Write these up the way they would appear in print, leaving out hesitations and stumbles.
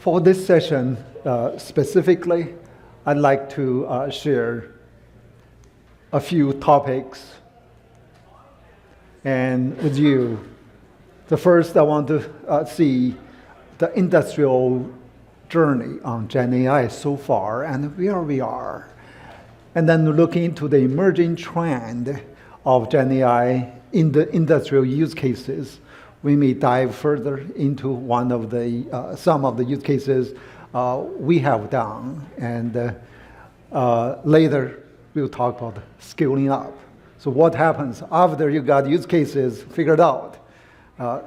For this session specifically, I'd like to share a few topics and with you. The first, I want to see the industrial journey on GenAI so far and where we are. And then look into the emerging trend of GenAI in the industrial use cases. We may dive further into one of the some of the use cases we have done, and later we'll talk about scaling up. So what happens after you got use cases figured out?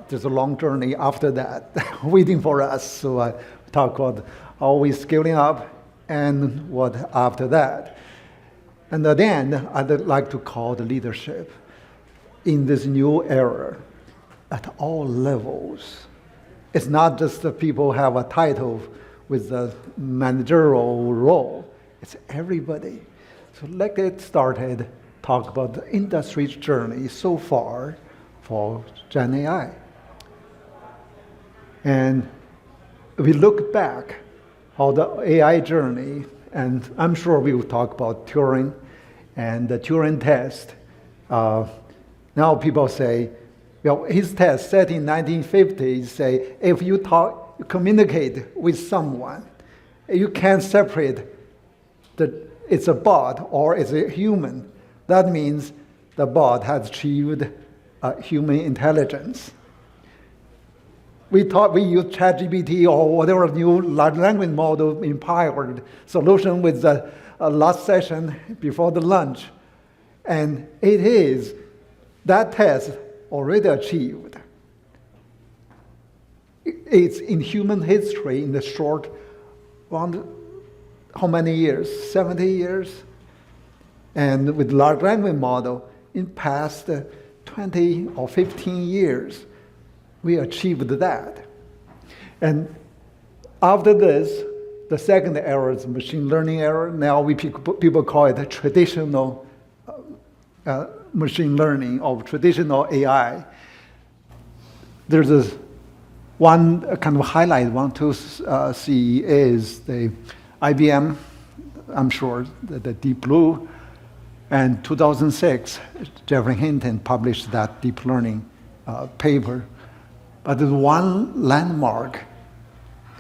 There's a long journey after that waiting for us. So I talk about always scaling up and what after that. And then I'd like to call the leadership in this new era at all levels. It's not just the people have a title with a managerial role. It's everybody. So let's get started, talk about the industry's journey so far for GenAI. And we look back how the AI journey, and I'm sure we will talk about Turing and the Turing test. Now people say, well, his test set in 1950s say, if you communicate with someone, you can't separate it's a bot or it's a human. That means the bot has achieved human intelligence. We use ChatGPT or whatever new large language model empowered solution with the last session before the lunch. And it is that test already achieved. It's in human history in the short, how many years? 70 years? And with large language model, in past 20 or 15 years, we achieved that. And after this, the second era is machine learning era. Now people call it a traditional machine learning or traditional AI. There's one kind of highlight I want to see is the IBM, I'm sure, the Deep Blue, and 2006, Jeffrey Hinton published that deep learning paper. But the one landmark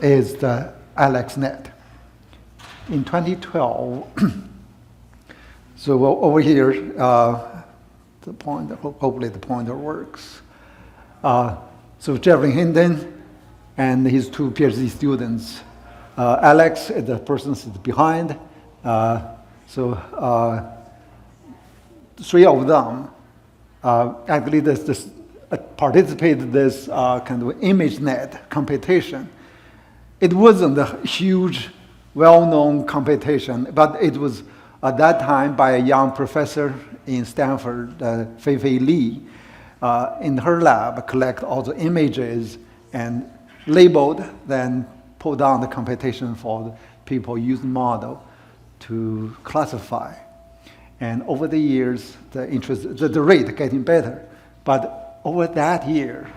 is the AlexNet. In 2012, so over here, the pointer, hopefully the pointer works. So Jeffrey Hinton and his two PhD students, Alex, the person sits behind. Three of them actually participated in this kind of ImageNet competition. It wasn't a huge, well-known competition, but it was at that time by a young professor in Stanford, Fei-Fei Li, in her lab, collect all the images and labeled, then put down the competition for the people using model to classify. And over the years, the rate getting better. But over that year,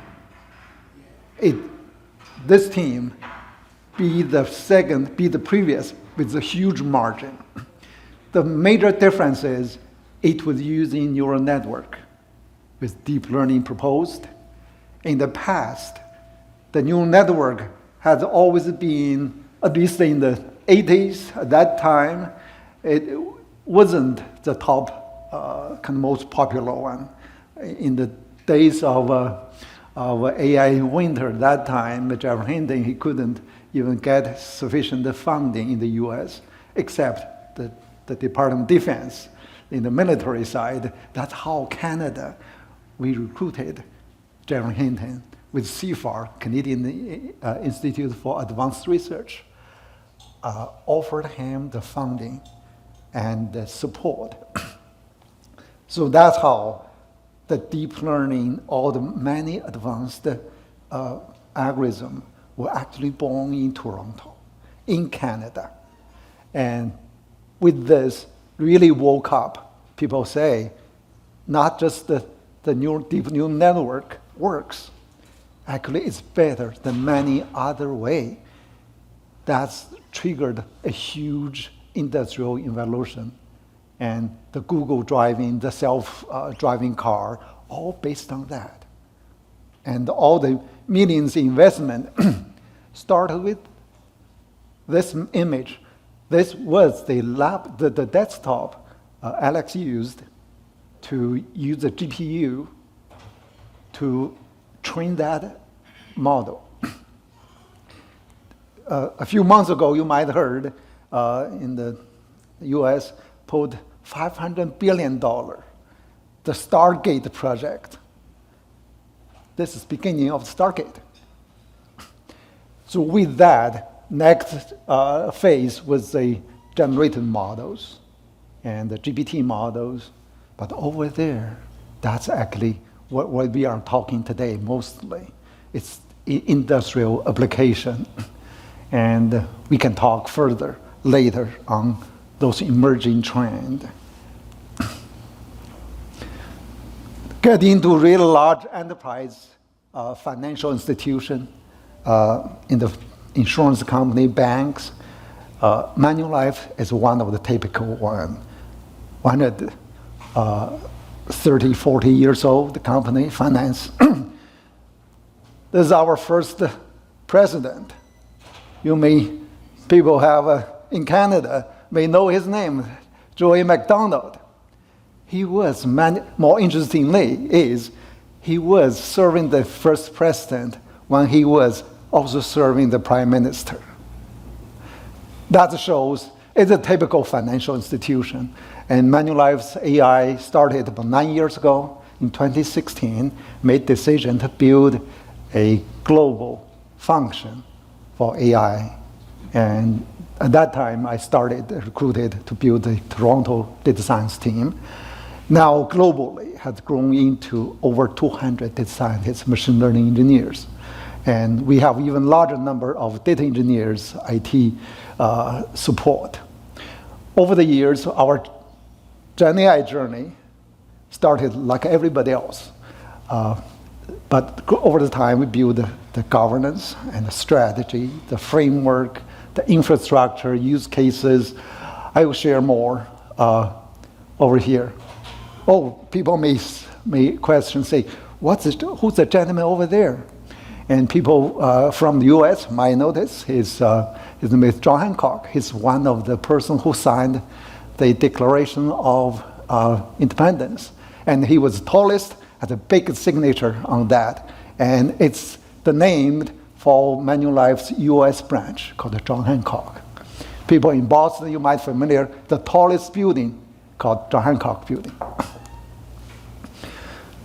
this team be the previous with a huge margin. The major difference is it was using neural network with deep learning proposed. In the past, the neural network has always been, at least in the 80s, at that time, it wasn't the top, kind of most popular one. In the days of AI winter, that time, Jeff Hinton, he couldn't even get sufficient funding in the US, except the Department of Defense. In the military side, that's how Canada, we recruited Jeff Hinton with CFAR, Canadian Institute for Advanced Research, offered him the funding and the support. So that's how the deep learning, all the many advanced algorithms were actually born in Toronto, in Canada. And with this, really woke up. People say, not just the deep neural network works. Actually, it's better than many other way. That's triggered a huge industrial evolution. And the Google driving, the self-driving car, all based on that. And all the millions investment started with this image. This was the desktop Alex used to use the GPU to train that model. A few months ago, you might have heard in the US put $500 billion, the Stargate project. This is beginning of Stargate. So with that, next phase was the generative models and the GPT models. But over there, that's actually what we are talking today mostly. It's industrial application. And we can talk further later on those emerging trends. Get into real large enterprise, financial institution, in the insurance company, banks. Manulife is one of the typical one. 130, 40 years old, the company, finance. This is our first president. People have in Canada may know his name, Joey McDonald. He was, more interestingly, he was serving the first president when he was also serving the prime minister. That shows it's a typical financial institution. And Manulife's AI started about 9 years ago in 2016, made decision to build a global function for AI. And at that time, I recruited to build the Toronto data science team. Now, globally, has grown into over 200 data scientists, machine learning engineers. And we have even larger number of data engineers, IT support. Over the years, our GenAI journey started like everybody else. But over the time, we built the governance and the strategy, the framework, the infrastructure, use cases. I will share more over here. Oh, people may question, say, who's the gentleman over there? And people from the US might notice his name is John Hancock. He's one of the person who signed the Declaration of Independence. And he was tallest, had a big signature on that. And it's the name for Manulife's US branch called the John Hancock. People in Boston, you might be familiar, the tallest building called John Hancock Building.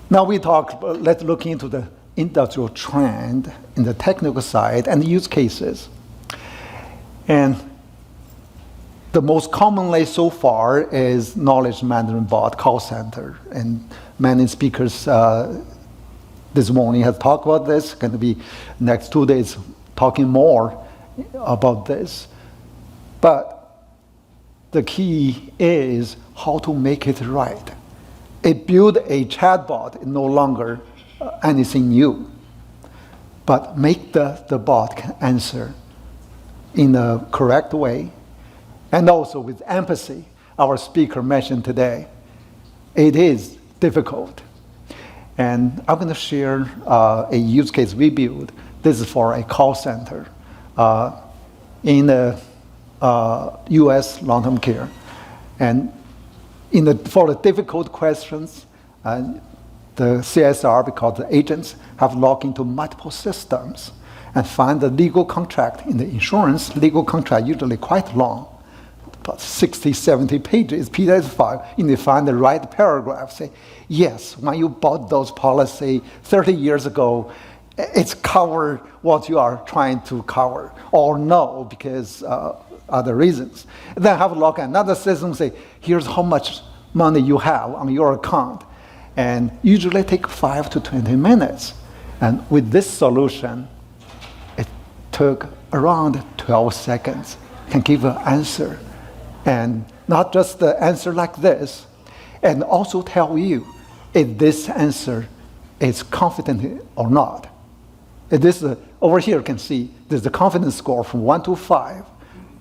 Now let's look into the industrial trend in the technical side and the use cases. And the most commonly so far is knowledge management bot, call center. And many speakers this morning have talked about this. Going to be next 2 days talking more about this. But the key is how to make it right. Build a chatbot is no longer anything new, but make the bot can answer in a correct way, and also with empathy. Our speaker mentioned today, it is difficult. And I'm going to share a use case we built. This is for a call center in the US long-term care. And for the difficult questions, the CSR, because the agents have logged into multiple systems and find the legal contract in the insurance. Legal contract usually quite long, about 60, 70 pages, PDF file, and they find the right paragraph, say, yes, when you bought those policy 30 years ago, it's covered what you are trying to cover, or no, because other reasons. Then have a look at another system, say, here's how much money you have on your account. And usually take 5 to 20 minutes. And with this solution, it took around 12 seconds, can give an answer. And not just the answer like this, and also tell you if this answer is confident or not. This over here you can see there's the confidence score from 1 to 5.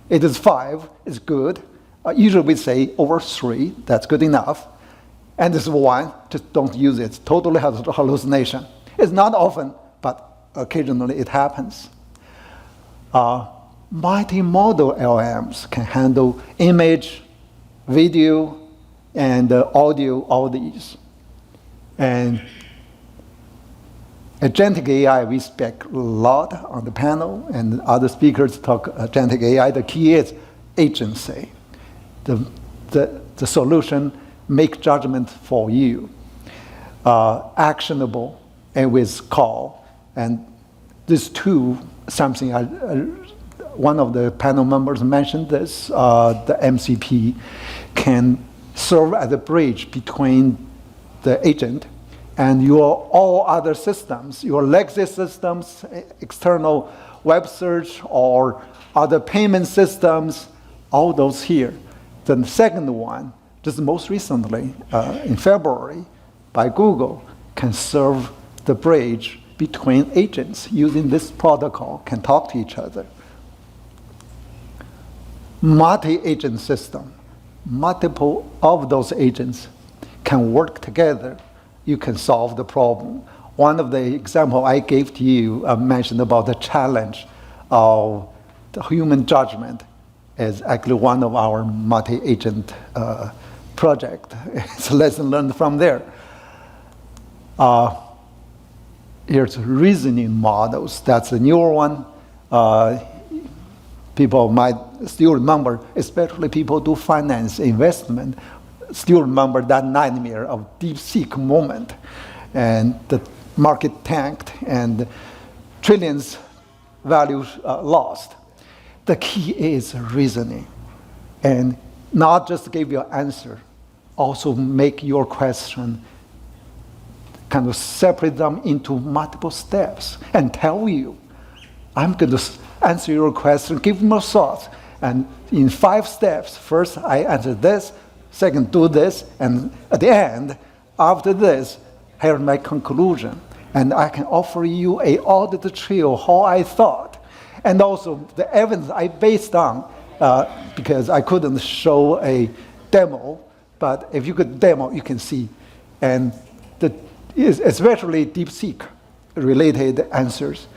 It is 5, it's good. Usually we say over 3, that's good enough. And this is 1, just don't use it. Totally hallucination. It's not often, but occasionally it happens. Multimodal LLMs can handle image, video, and audio, all these. And at Agentic AI, we speak a lot on the panel, and other speakers talk Agentic AI. The key is agency. The solution make judgment for you, actionable and with call. And these two, something one of the panel members mentioned this, the MCP can serve as a bridge between the agent and your all other systems, your legacy systems, external web search, or other payment systems, all those here. The second one, just most recently, in February, by Google, can serve the bridge between agents using this protocol, can talk to each other. Multi-agent system, multiple of those agents can work together. You can solve the problem. One of the examples I gave to you mentioned about the challenge of the human judgment is actually one of our multi-agent project. It's a lesson learned from there. Here's reasoning models. That's a newer one. People might still remember, especially people do finance investment, still remember that nightmare of DeepSeek moment. And the market tanked and trillions values lost. The key is reasoning. And not just give you an answer, also make your question, kind of separate them into multiple steps and tell you, I'm going to answer your question, give more thoughts. And in 5 steps, first I answer this, second do this, and at the end, after this, here's my conclusion. And I can offer you a audit trail, how I thought. And also the evidence I based on, because I couldn't show a demo, but if you could demo, you can see. And especially DeepSeek related answers,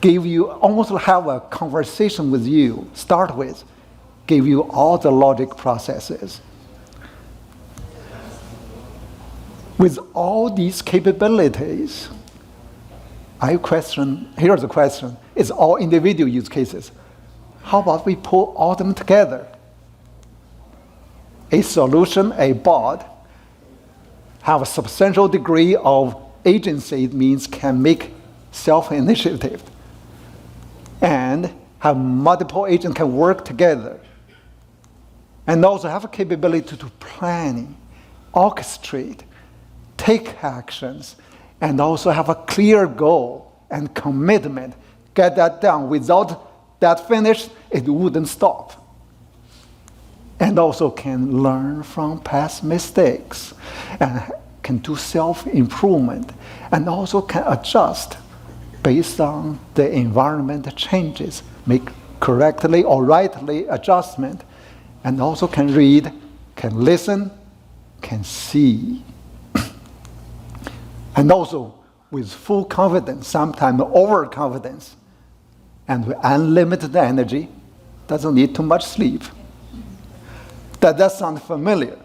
give you, almost have a conversation with you, start with, give you all the logic processes. With all these capabilities, here's a question, it's all individual use cases. How about we pull all them together? A solution, a bot, have a substantial degree of agency, it means can make self-initiative, and have multiple agents can work together, and also have a capability to do planning, orchestrate, take actions, and also have a clear goal and commitment. Get that done. Without that finished, it wouldn't stop. And also can learn from past mistakes, and can do self-improvement, and also can adjust based on the environment changes, make correctly or rightly adjustment, and also can read, can listen, can see. And also with full confidence, sometimes overconfidence, and with unlimited energy, doesn't need too much sleep. That sounds familiar.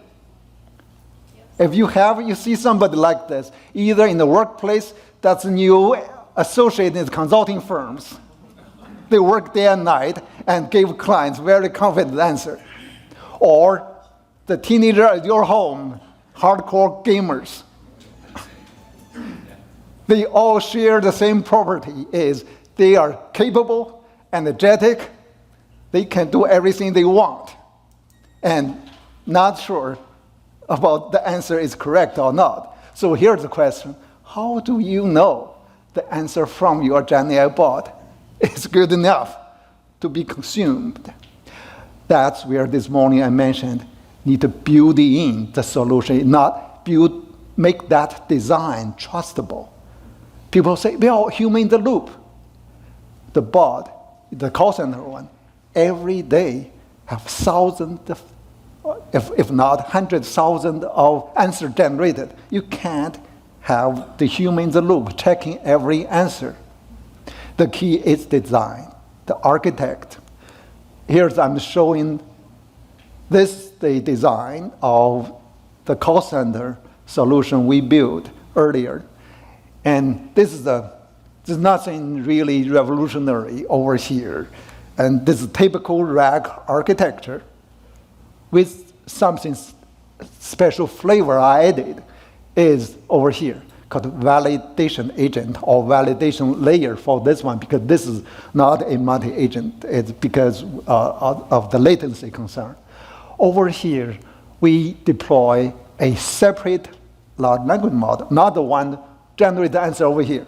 If you see somebody like this, either in the workplace, that's new associated consulting firms. They work day and night and give clients very confident answer. Or the teenager at your home, hardcore gamers. They all share the same property, is they are capable, energetic, they can do everything they want, and not sure about the answer is correct or not. So here's the question, how do you know the answer from your GenAI bot is good enough to be consumed? That's where this morning I mentioned, need to build in the solution, not make that design trustable. People say, well, human in the loop. the bot, the call center one, every day have thousands, if not 100,000 of answers generated. You can't have the human in the loop checking every answer. The key is design, the architect. Here I'm showing this the design of the call center solution we built earlier. And there's nothing really revolutionary over here. And this typical rack architecture with something special flavor I added is over here called validation agent or validation layer for this one, because this is not a multi-agent. It's because of the latency concern. Over here, we deploy a separate large language model, not the one generate the answer over here.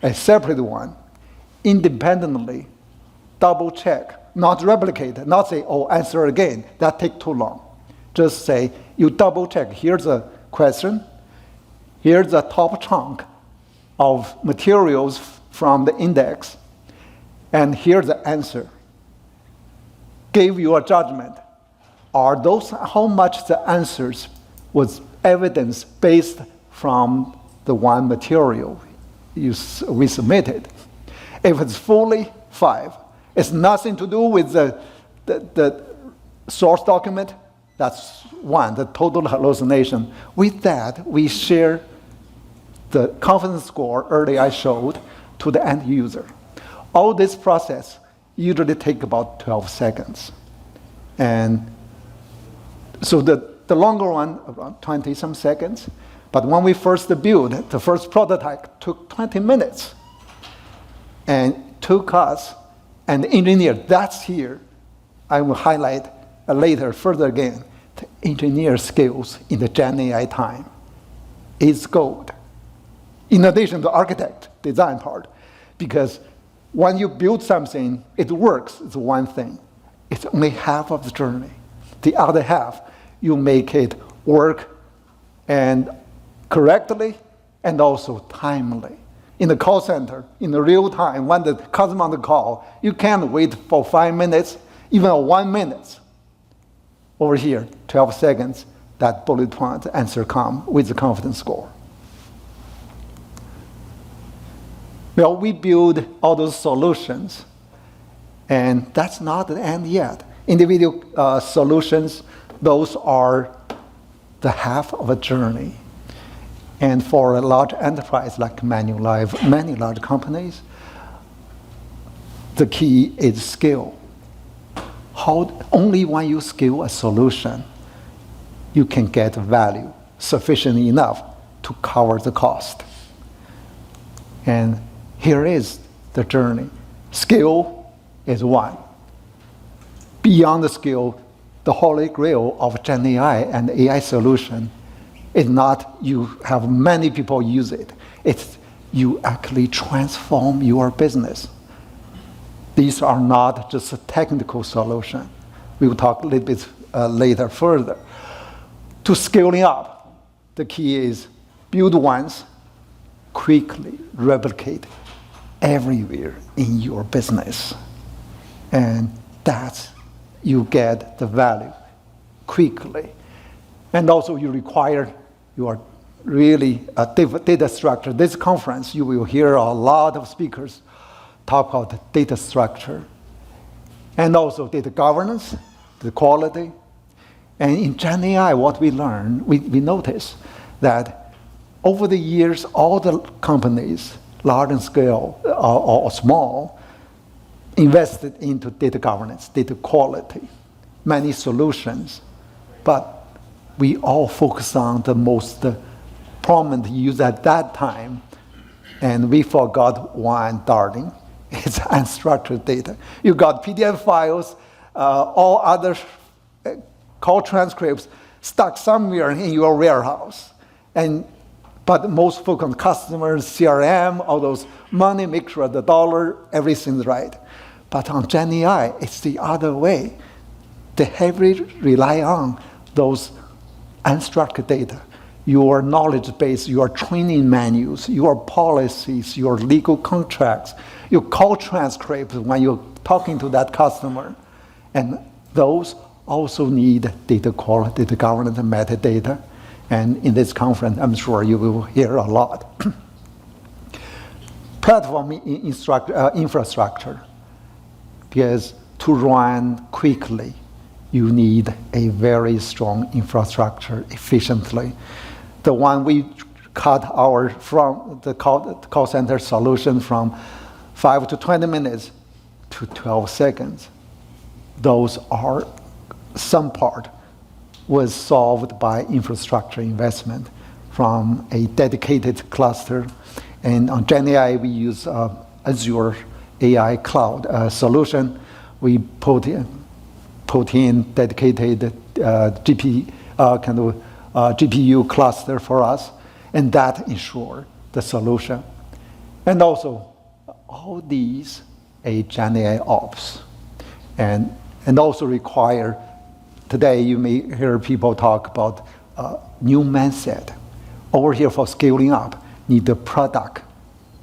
A separate one, independently, double check, not replicate, not say, oh, answer again, that takes too long. Just say, you double check, here's a question, here's a top chunk of materials from the index, and here's the answer. Give you a judgment. Are those, how much the answers was evidence based from the one material we submitted? If it's fully 5, it's nothing to do with the source document, that's 1, the total hallucination. With that, we share the confidence score earlier I showed to the end user. All this process usually takes about 12 seconds. And so the longer one, around 20-some seconds. But when we first built, the first prototype took 20 minutes. And took us, and engineer, that's here. I will highlight later, further again, the engineer skills in the GenAI time is gold. In addition to architect, design part. Because when you build something, it works, it's one thing. It's only half of the journey. The other half, you make it work and correctly and also timely. In the call center, in the real time, when the customer on the call, you can't wait for 5 minutes, even 1 minute. Over here, 12 seconds, that bullet point answer come with the confidence score. Well, we build all those solutions, and that's not the end yet. Individual solutions, those are the half of a journey. And for a large enterprise like Manulife, many large companies, the key is scale. Only when you scale a solution, you can get value sufficient enough to cover the cost. And here is the journey. Scale is one. Beyond the scale, the holy grail of GenAI and AI solution is not you have many people use it. It's you actually transform your business. These are not just a technical solution. We will talk a little bit later further. To scaling up, the key is build once, quickly replicate everywhere in your business. And that's, you get the value quickly. And also you require your really data structure. This conference, you will hear a lot of speakers talk about data structure and also data governance, the quality. And in GenAI, what we learned, we noticed that over the years, all the companies, large and scale or small, invested into data governance, data quality, many solutions. But we all focus on the most prominent use at that time, and we forgot one darling. It's unstructured data. You got PDF files, all other call transcripts stuck somewhere in your warehouse. But most focus on customers, CRM, all those money, make sure the dollar, everything's right. But on GenAI, it's the other way. They heavily rely on those unstructured data. your knowledge base, your training manuals, your policies, your legal contracts, your call transcripts when you're talking to that customer. And those also need data quality, data governance, and metadata. And in this conference, I'm sure you will hear a lot. Platform infrastructure, because to run quickly, you need a very strong infrastructure efficiently. The one we cut from the call center solution from 5 to 20 minutes to 12 seconds. Those are some part was solved by infrastructure investment from a dedicated cluster. And on GenAI, we use Azure AI cloud solution. We put in dedicated GPU cluster for us, and that ensure the solution. And also, all these a GenAI ops, and also require. Today, you may hear people talk about new mindset. Over here for scaling up, need the product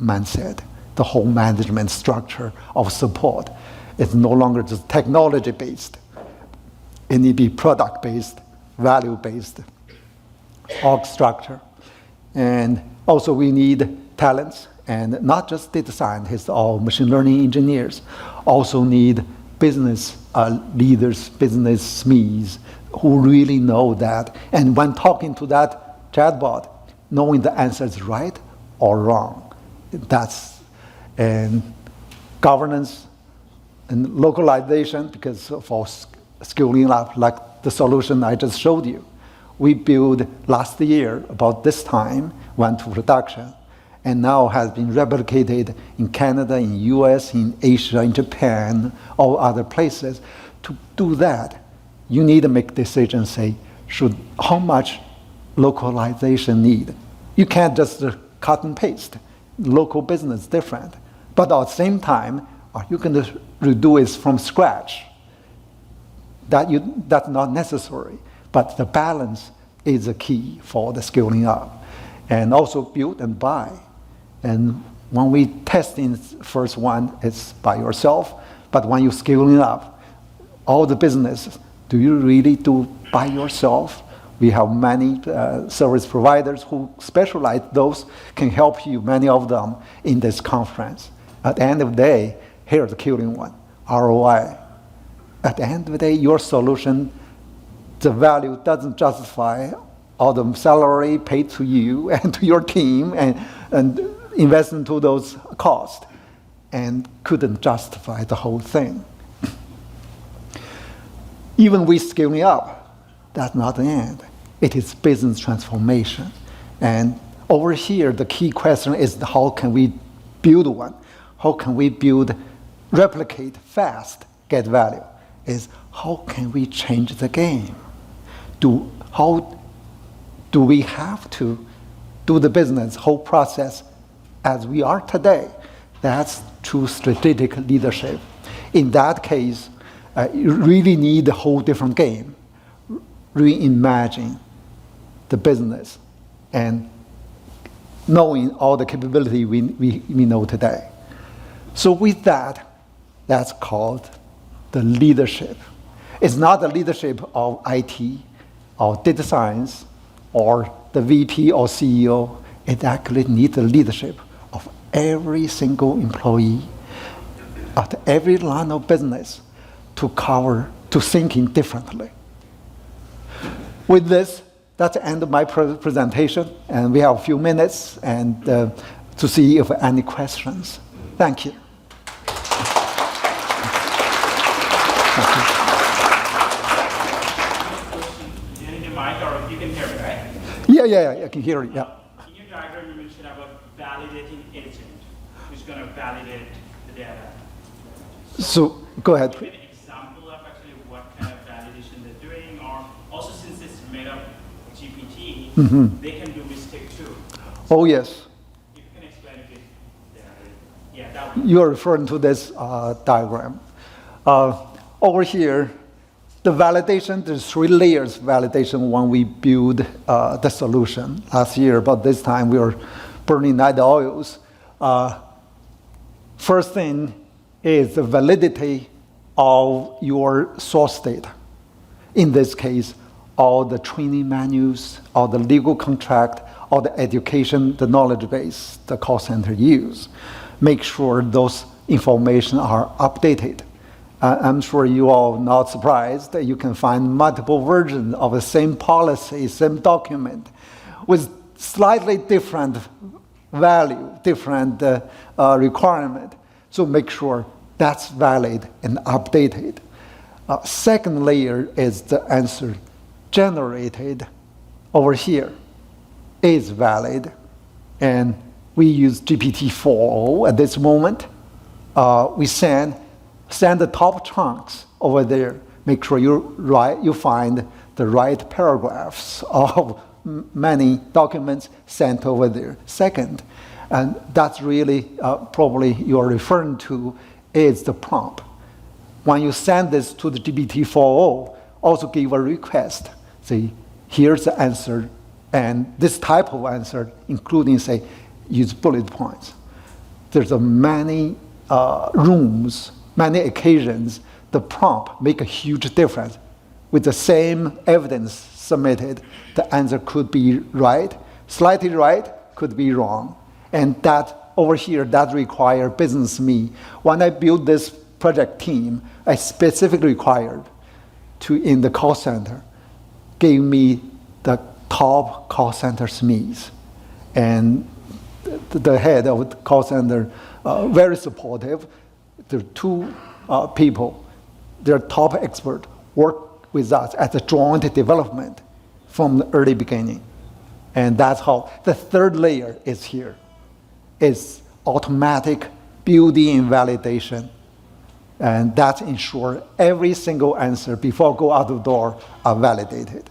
mindset, the whole management structure of support. It's no longer just technology-based. It need to be product-based, value-based, org structure. And also we need talents, and not just data scientists or machine learning engineers, also need business leaders, business SMEs, who really know that. And when talking to that chatbot, knowing the answer is right or wrong. And governance and localization, because for scaling up, like the solution I just showed you. We built last year, about this time, went to production, and now has been replicated in Canada, in US, in Asia, in Japan, all other places. To do that, you need to make decisions, say, how much localization need? You can't just cut and paste. Local business different. But at the same time, are you going to redo it from scratch? That's not necessary. But the balance is the key for the scaling up. And also build and buy. And when we test in first one, it's by yourself. But when you're scaling up, all the business, do you really do by yourself? We have many service providers who specialize. Those can help you, many of them, in this conference. At the end of the day, here's the killing one, ROI. At the end of the day, your solution, the value doesn't justify all the salary paid to you and to your team and invest into those costs, and couldn't justify the whole thing. Even with scaling up, that's not the end. It is business transformation. And over here, the key question is how can we build one? How can we replicate fast, get value? Is how can we change the game? How do we have to do the business whole process as we are today? That's true strategic leadership. In that case, you really need a whole different game. Reimagine the business and knowing all the capability we know today. So with that, that's called the leadership. It's not the leadership of IT or data science or the VP or CEO. It actually needs the leadership of every single employee at every line of business to thinking differently. With this, that's the end of my presentation, and we have a few minutes and to see if any questions. Thank you. You need a mic, or you can hear me, right? Yeah, I can hear you, yeah. In your diagram, you mentioned about validating agent, who's going to validate the data. So, go ahead. Give an example of actually what kind of validation they're doing, or also since it's made up GPT, they can do mistake too. Oh, yes. If you can explain a bit there. Yeah, that one. You're referring to this diagram. Over here, The validation, there's 3 layers validation when we build the solution last year, but this time we were burning night oils. First thing is the validity of your source data. In this case, all the training manuals, all the legal contract, all the education, the knowledge base the call center use. Make sure those information are updated. I'm sure you all not surprised that you can find multiple versions of the same policy, same document, with slightly different value, different requirement. So make sure that's valid and updated. Second layer is the answer generated over here is valid. And we use GPT-4o at this moment. We send the top chunks over there. Make sure you find the right paragraphs of many documents sent over there. Second, and that's really probably you're referring to, is the prompt. When you send this to the GPT-4o, also give a request. Say, here's the answer, and this type of answer, including, say, use bullet points. There's many rooms, many occasions, the prompt make a huge difference. With the same evidence submitted, the answer could be right, slightly right, could be wrong. And that over here, that require business me. When I built this project team, I specifically required to, in the call center, give me the top call center SMEs. And the head of the call center, very supportive. There are 2 people, they're top expert, work with us at the joint development from the early beginning. And that's how the third layer is here. It's automatic building and validation. And that ensures every single answer before go out the door are validated.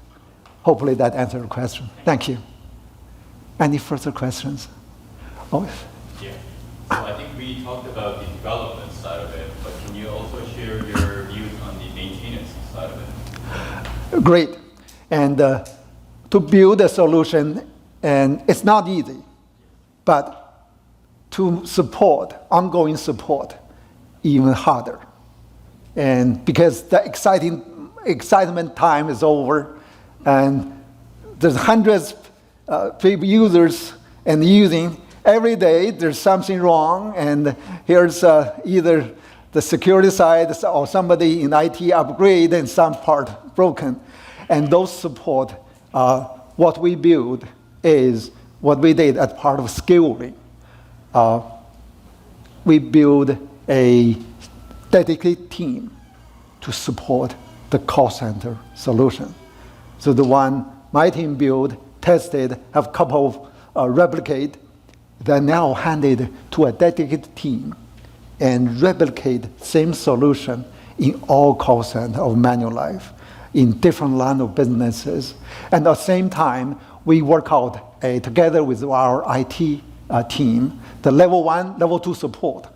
Hopefully that answered the question. Thank you. Any further questions? Oh. Yeah. So I think we talked about the development side of it, but can you also share your views on the maintenance side of it? Great. And to build a solution, and it's not easy, but to support, ongoing support, even harder. And because the excitement time is over, and there's hundreds of users and using every day, there's something wrong, and here's either the security side or somebody in IT upgrade and some part broken. And those support, what we build is what we did as part of scaling. We build a dedicated team to support the call center solution. So the one my team built, tested, have a couple of replicate, they're now handed to a dedicated team and replicate same solution in all call center of Manulife in different line of businesses. And at the same time, we work out together with our IT team, the level 1, level 2 support.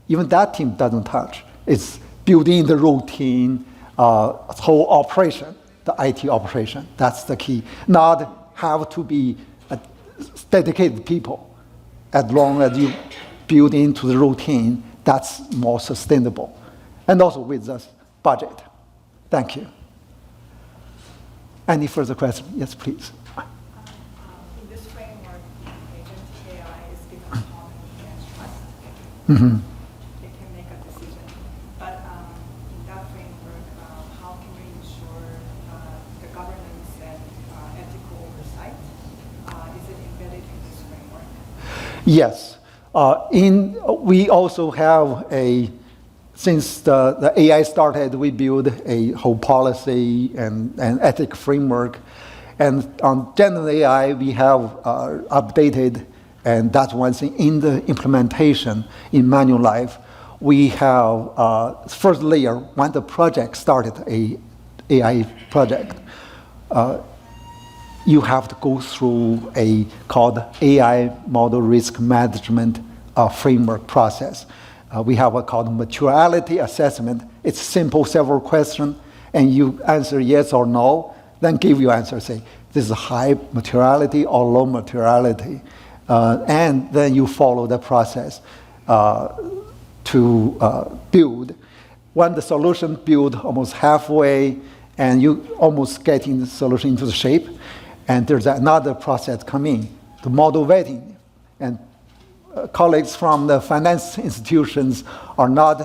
Even that team doesn't touch. It's building the routine, whole operation, the IT operation. That's the key. Not have to be dedicated people. As long as you build into the routine, that's more sustainable. And also with the budget. Thank you. Any further questions? Yes, please. In this framework, agent AI is given autonomy and trust. Mm-hmm. They can make a decision. But in that framework, how can we ensure the governance and ethical oversight? Is it embedded in this framework? Yes. We also have since the AI started, we build a whole policy and ethic framework. And on GenAI, we have updated, and that's one thing in the implementation in Manulife. We have first layer, when the project started, a AI project, you have to go through a called AI model risk management framework process. We have a called maturity assessment. It's simple, several questions, and you answer yes or no, then give your answer, say, this is high materiality or low materiality. And then you follow the process to build. When the solution built almost halfway, and you almost getting the solution into the shape, and there's another process coming, the model vetting. And colleagues from the finance institutions are not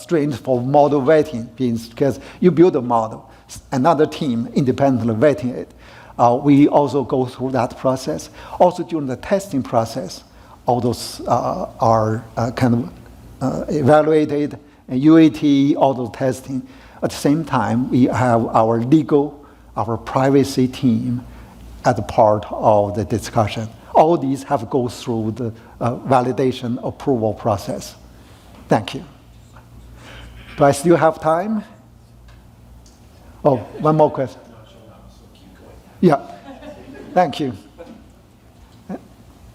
trained for model vetting, because you build a model, another team independently vetting it. We also go through that process. Also during the testing process, all those are kind of evaluated, and UAT, all those testing. At the same time, we have our legal, our privacy team as a part of the discussion. All these have to go through the validation approval process. Thank you. Do I still have time? Oh, one more question. Yeah, thank you.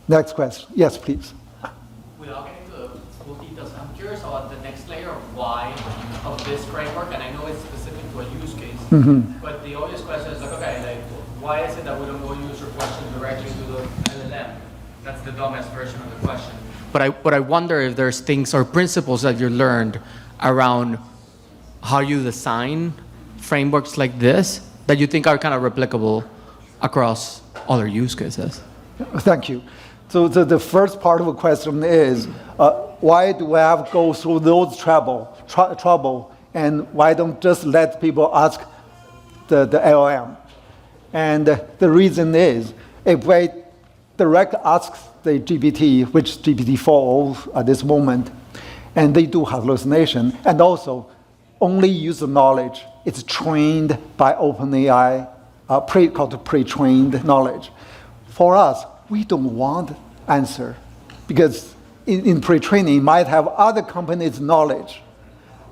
Next question. Yes, please. Without getting into the full details, I'm curious about the next layer of why of this framework, and I know it's specific to a use case, but the obvious question is like, okay, like, why is it that we don't go use your question directly to the LLM? That's the dumbest version of the question. But I wonder if there's things or principles that you learned around how you design frameworks like this that you think are kind of replicable across other use cases. Thank you. So the first part of the question is, why do we have to go through those trouble, and why don't just let people ask the LLM? And the reason is, if we direct ask the GPT, which GPT-4 at this moment, and they do hallucination, and also only use the knowledge. It's trained by OpenAI, called pre-trained knowledge. For us, we don't want answer, because in pre-training might have other companies' knowledge.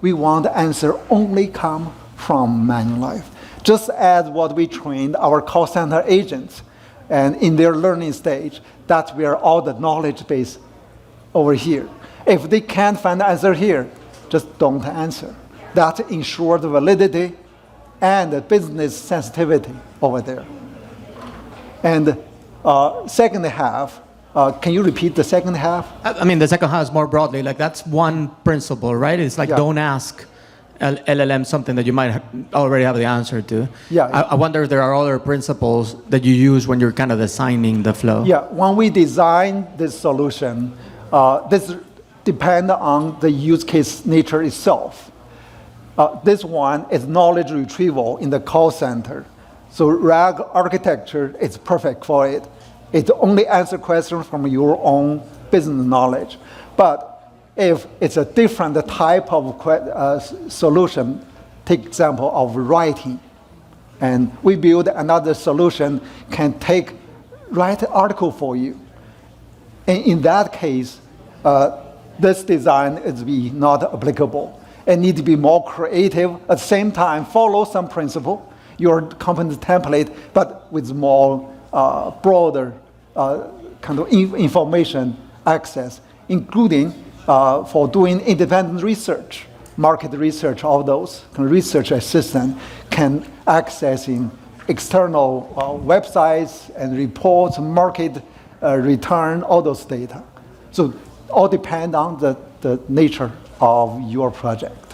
We want answer only come from Manulife. Just as what we trained our call center agents, and in their learning stage, that's where all the knowledge base over here. If they can't find the answer here, just don't answer. That ensures the validity and the business sensitivity over there. And second half, can you repeat the second half? I mean, the second half is more broadly, like that's one principle, right? It's like, don't ask LLM something that you might already have the answer to. Yeah. I wonder if there are other principles that you use when you're kind of designing the flow. Yeah, when we design this solution, this depends on the use case nature itself. This one is knowledge retrieval in the call center. So RAG architecture is perfect for it. It only answers questions from your own business knowledge. But if it's a different type of solution, take example of writing, and we build another solution can write an article for you. And in that case, this design is not applicable. It needs to be more creative. At the same time, follow some principle, your company's template, but with more broader kind of information access, including for doing independent research, market research, all those kind of research assistant can access in external websites and reports, market return, all those data. So all depend on the nature of your project.